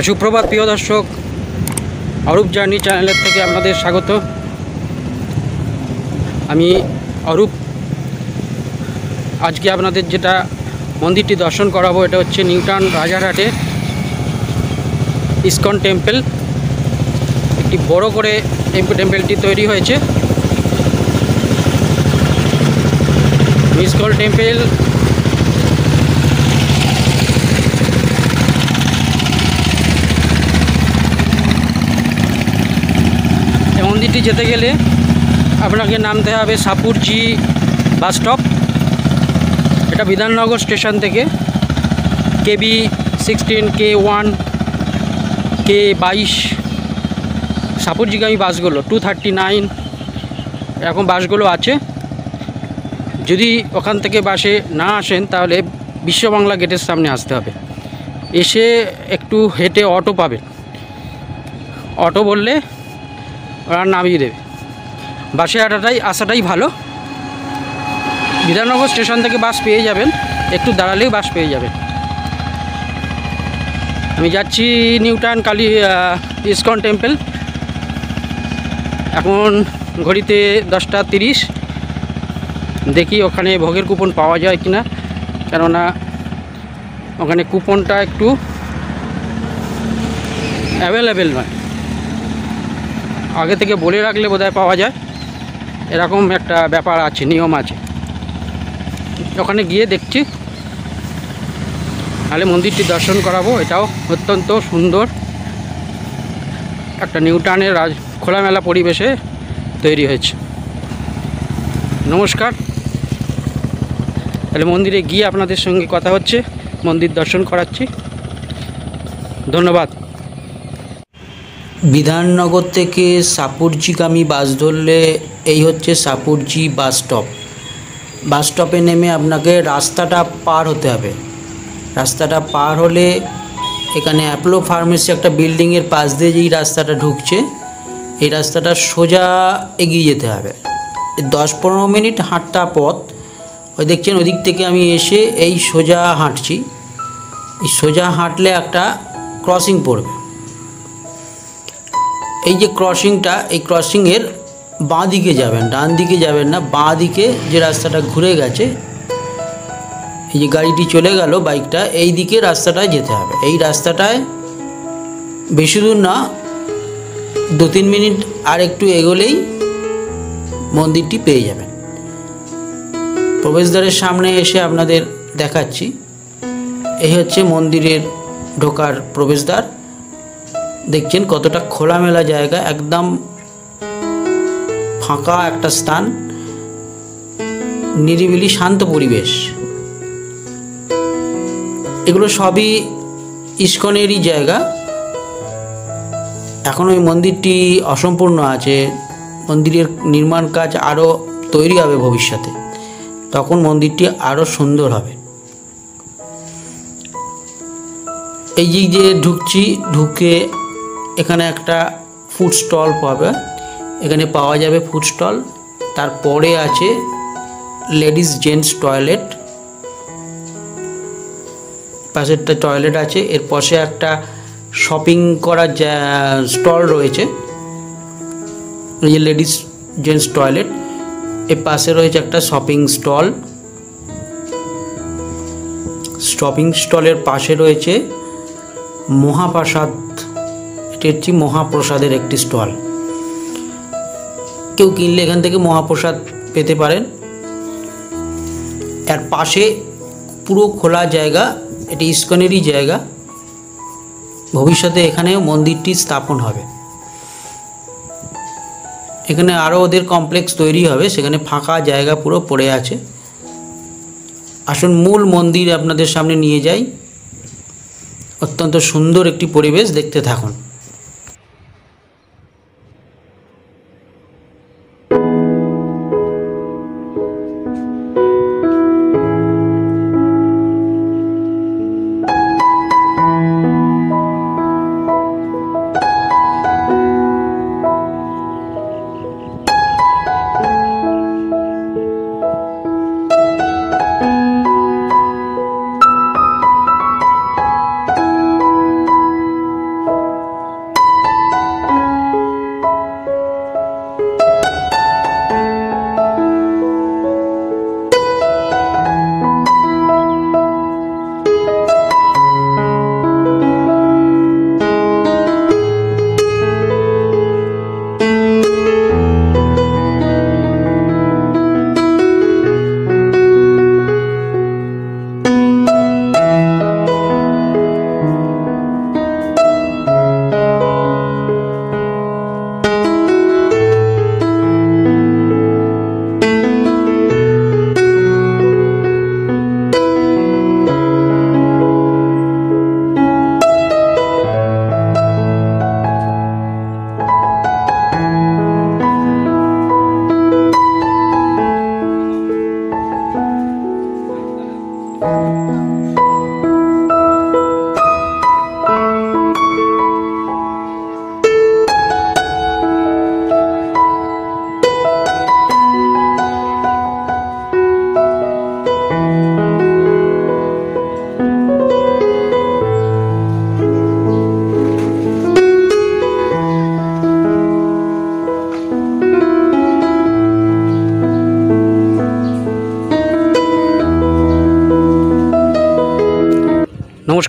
সুপ্রভাত প্রিয় দর্শক, অরূপ জার্নি চ্যানেলের থেকে আপনাদের স্বাগত। আমি অরূপ। আজকে আপনাদের যেটা মন্দিরটি দর্শন করাবো, এটা হচ্ছে নিউটাউন রাজারহাটে ইসকন টেম্পল। একটি বড় করে টেম্পলটি তৈরি হয়েছে। ইসকন টেম্পল মন্দিরটি যেতে গেলে আপনাকে নামতে হবে সাপুরজি বাস স্টপ। এটা বিধাননগর স্টেশন থেকে KB16, K1, K22 সাপুরজিগামী বাসগুলো 239 এরকম বাসগুলো আছে। যদি ওখান থেকে বাসে না আসেন তাহলে বিশ্ববাংলা গেটের সামনে আসতে হবে। এসে একটু হেঁটে অটো পাবেন। অটো বললে ওরা নামিয়ে দেবে। বাসে আসাটাই ভালো। বিধাননগর স্টেশন থেকে বাস পেয়ে যাবেন, একটু দাঁড়ালেই বাস পেয়ে যাবেন। আমি যাচ্ছি নিউটাউন ইসকন টেম্পল। এখন ঘড়িতে 10:30। দেখি ওখানে ভোগের কুপন পাওয়া যায় কিনা, কেননা ওখানে কুপনটা একটু অ্যাভেলেবেল নয়। আগে থেকে বলে রাখলে বোধহয় পাওয়া যায়, এরকম একটা ব্যাপার আছে, নিয়ম আছে। ওখানে গিয়ে দেখছি, তাহলে মন্দিরটি দর্শন করাবো। এটাও অত্যন্ত সুন্দর একটা নিউটাউনের খোলামেলা পরিবেশে তৈরি হয়েছে। নমস্কার। তাহলে মন্দিরে গিয়ে আপনাদের সঙ্গে কথা হচ্ছে, মন্দির দর্শন করাচ্ছি। ধন্যবাদ। বিধাননগর থেকে সাপুরজিগামী বাস ধরলে এই হচ্ছে সাপুরজি বাস স্টপ। বাস স্টপে নেমে আপনাকে রাস্তাটা পার হতে হবে। রাস্তাটা পার হলে এখানে অ্যাপোলো ফার্মেসি একটা বিল্ডিংয়ের পাশ দিয়ে যেই রাস্তাটা ঢুকছে, এই রাস্তাটা সোজা এগিয়ে যেতে হবে। 10-15 মিনিট হাঁটা পথ। ওই দেখছেন, ওদিক থেকে আমি এসে এই সোজা হাঁটছি। এই সোজা হাঁটলে একটা ক্রসিং পড়বে। এই যে ক্রসিংটা, এই ক্রসিংয়ের বাঁ দিকে যাবেন, ডান দিকে যাবেন না। বাঁ দিকে যে রাস্তাটা ঘুরে গেছে, এই যে গাড়িটি চলে গেল, বাইকটা, এই দিকে রাস্তাটায় যেতে হবে। এই রাস্তাটায় বেশি দূর না, 2-3 মিনিট আর একটু এগোলেই মন্দিরটি পেয়ে যাবেন। প্রবেশদ্বারের সামনে এসে আপনাদের দেখাচ্ছি। এই হচ্ছে মন্দিরের ঢোকার প্রবেশদ্বার। দেখছেন কতটা খোলামেলা জায়গা, একদম ফাঁকা একটা স্থান, নিরিবিলি শান্ত পরিবেশ। এগুলো সবই ইসকনেরই জায়গা। এখন ওই মন্দিরটি অসম্পূর্ণ আছে। মন্দিরের নির্মাণ কাজ আরও তৈরি হবে ভবিষ্যতে, তখন মন্দিরটি আরও সুন্দর হবে। এই যে ঢুকছি, ঢুকে এখানে একটা ফুড স্টল পাবে। এখানে পাওয়া যাবে ফুড স্টল। তারপরে আছে লেডিস জেন্টস টয়লেট, পাশেরটা টয়লেট আছে। এর পাশে একটা শপিং করার স্টল রয়েছে, এই যে লেডিস জেন্টস টয়লেট। এর পাশে রয়েছে একটা শপিং স্টল। শপিং স্টলের পাশে রয়েছে মহাপ্রসাদ। এটি হচ্ছে মহাপ্রসাদের একটি স্টল। কেউ কিনলে এখান থেকে মহাপ্রসাদ পেতে পারেন। এর পাশে পুরো খোলা জায়গা, এটি ইসকনেরই জায়গা। ভবিষ্যতে এখানেও মন্দিরটি স্থাপন হবে। এখানে আরও ওদের কমপ্লেক্স তৈরি হবে, সেখানে ফাঁকা জায়গা পুরো পড়ে আছে। আসুন মূল মন্দির আপনাদের সামনে নিয়ে যাই। অত্যন্ত সুন্দর একটি পরিবেশ, দেখতে থাকুন।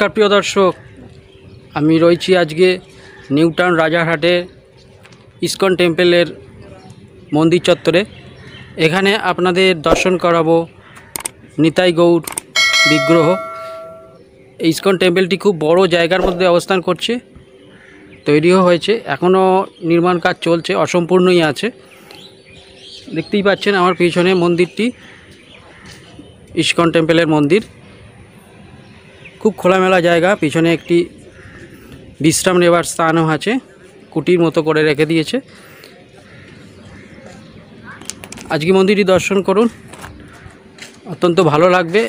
নমস্কার প্রিয় দর্শক, আমি রয়েছি আজকে নিউ টাউন রাজারহাটে ইসকন টেম্পলের মন্দির চত্বরে। এখানে আপনাদের দর্শন করাবো নিতাই গৌর বিগ্রহ। এই ইসকন টেম্পলটি খুব বড় জায়গার মধ্যে অবস্থান করছে, তৈরিও হয়েছে, এখনও নির্মাণ কাজ চলছে, অসম্পূর্ণই আছে। দেখতেই পাচ্ছেন আমার পিছনে মন্দিরটি, ইসকন টেম্পলের মন্দির। খুব খোলামেলা জায়গা, পিছনে একটি বিশ্রাম নেবার স্থানও আছে, কুটির মতো করে রেখে দিয়েছে। আজকে মন্দিরটি দর্শন করুন, অত্যন্ত ভালো লাগবে।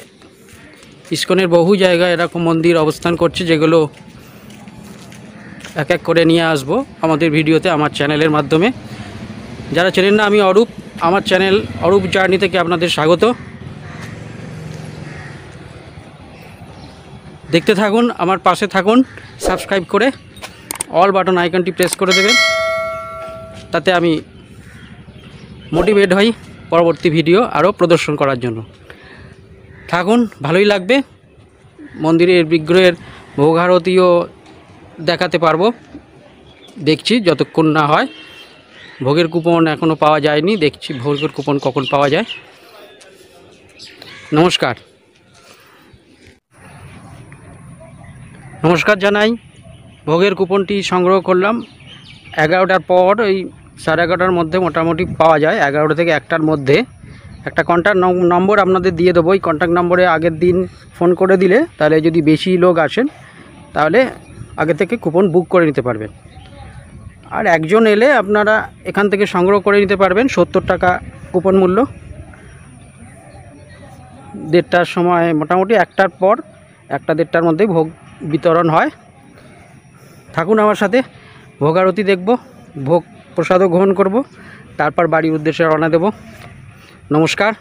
ইসকনের বহু জায়গায় এরকম মন্দির অবস্থান করছে, যেগুলো এক এক করে নিয়ে আসব আমাদের ভিডিওতে, আমার চ্যানেলের মাধ্যমে। যারা চেনেন না, আমি অরূপ, আমার চ্যানেল অরূপ জার্নি থেকে আপনাদের স্বাগত। দেখতে থাকুন, আমার পাশে থাকুন, সাবস্ক্রাইব করে অল বাটন আইকনটি প্রেস করে দেবেন, তাতে আমি মোটিভেট হই পরবর্তী ভিডিও আরও প্রদর্শন করার জন্য। থাকুন, ভালোই লাগবে। মন্দিরের বিগ্রহের ভোগারতিও দেখাতে পারবো, দেখছি যতক্ষণ না হয়। ভোগের কুপন এখনও পাওয়া যায়নি, দেখছি ভোগের কুপন কখন পাওয়া যায়। নমস্কার জানাই। ভোগের কুপনটি সংগ্রহ করলাম 11টার পর, ওই 11:30টার মধ্যে মোটামুটি পাওয়া যায়। 11টা থেকে 1টার মধ্যে একটা কন্ট্যাক্ট নম্বর আপনাদের দিয়ে দেবো। এই কন্ট্যাক্ট নম্বরে আগের দিন ফোন করে দিলে, তাহলে যদি বেশি লোক আসেন তাহলে আগে থেকে কুপন বুক করে নিতে পারবেন। আর একজন এলে আপনারা এখান থেকে সংগ্রহ করে নিতে পারবেন, 70 টাকা কুপন মূল্য। 1:30টার সময়, মোটামুটি 1টার পর, 1টা-1:30টার মধ্যেই ভোগ বিতরণ হয়। থাকুন আমার সাথে, ভোগারতি দেখব, ভোগ প্রসাদও গ্রহণ করব, তারপর বাড়ির উদ্দেশ্যে রওনা দেব। নমস্কার।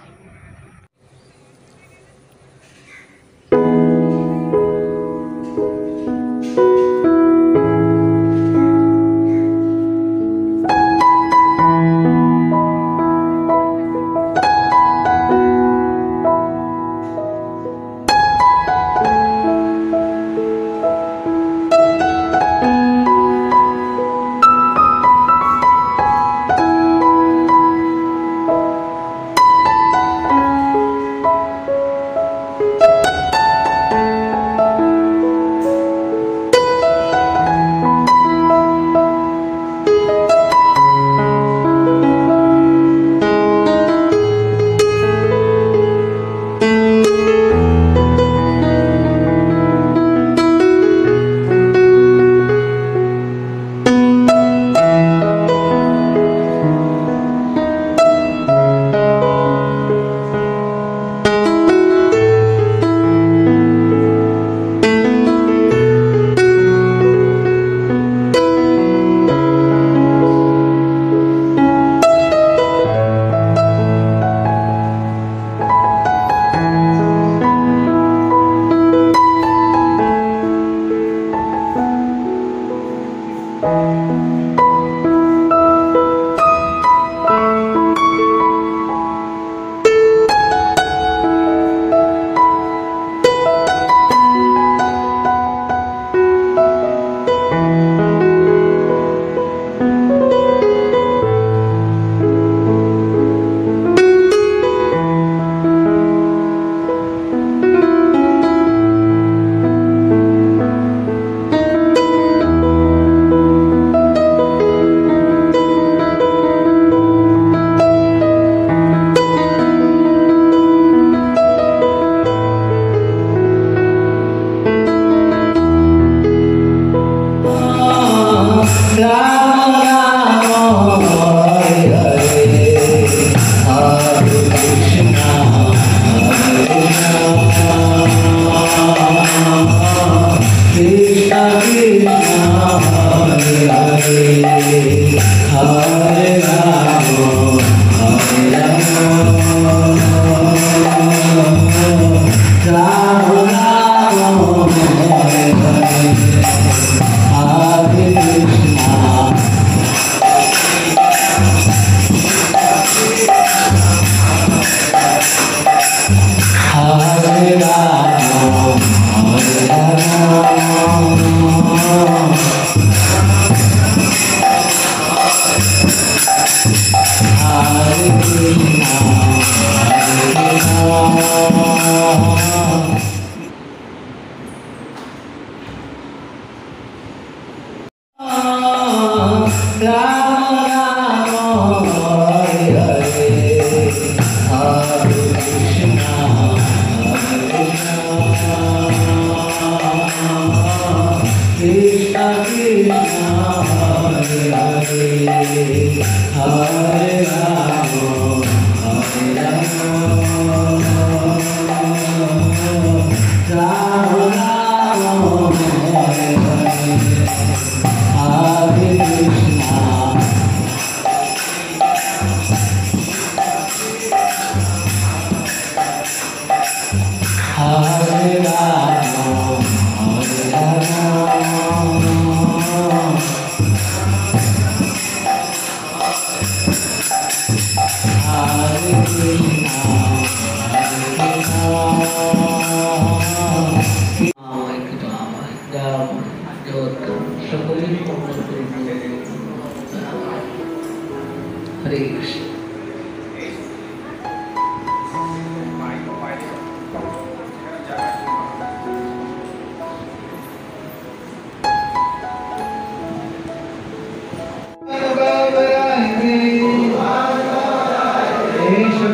हरे कृष्ण।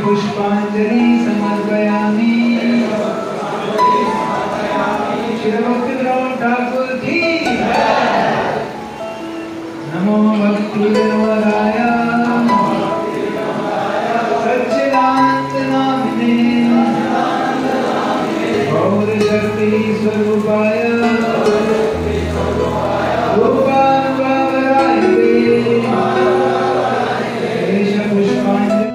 पुष्पांजलि समर्पयामि। श्री भक्तिवेदांत ठाकुर की नमो भक्ति विनोदाय सच्चिदानंद नामिने गौर शक्ति स्वरूपाय रूपानुभावराय देश पुष्पांजलि।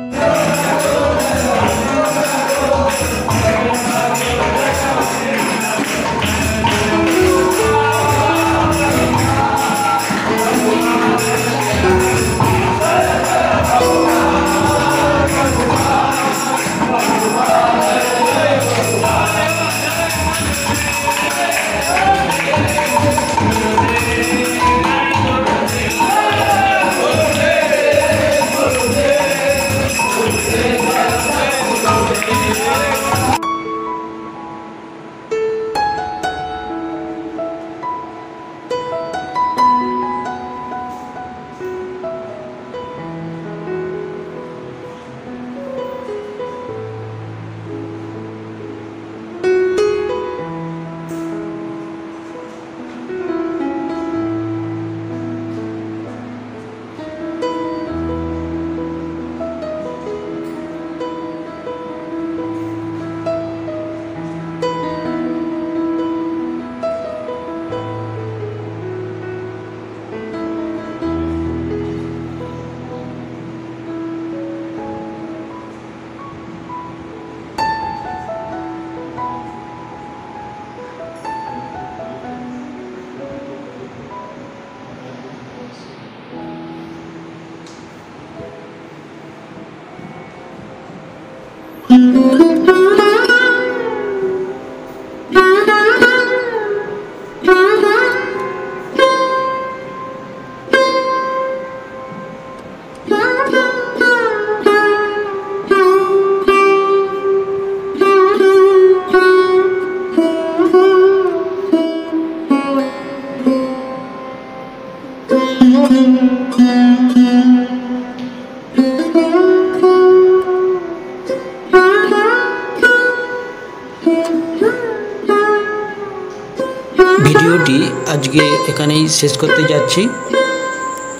ভিডিওটি আজকে এখানেই শেষ করতে যাচ্ছি।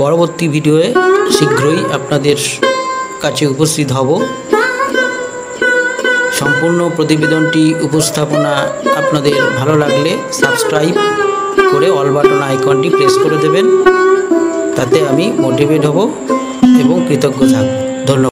পরবর্তী ভিডিওয়ে শীঘ্রই আপনাদের কাছে উপস্থিত হব। সম্পূর্ণ প্রতিবেদনটি উপস্থাপনা আপনাদের ভালো লাগলে সাবস্ক্রাইব করে অল বাটন আইকনটি প্রেস করে দেবেন, তাতে আমি মোটিভেট হব এবং কৃতজ্ঞ থাকব। ধন্যবাদ।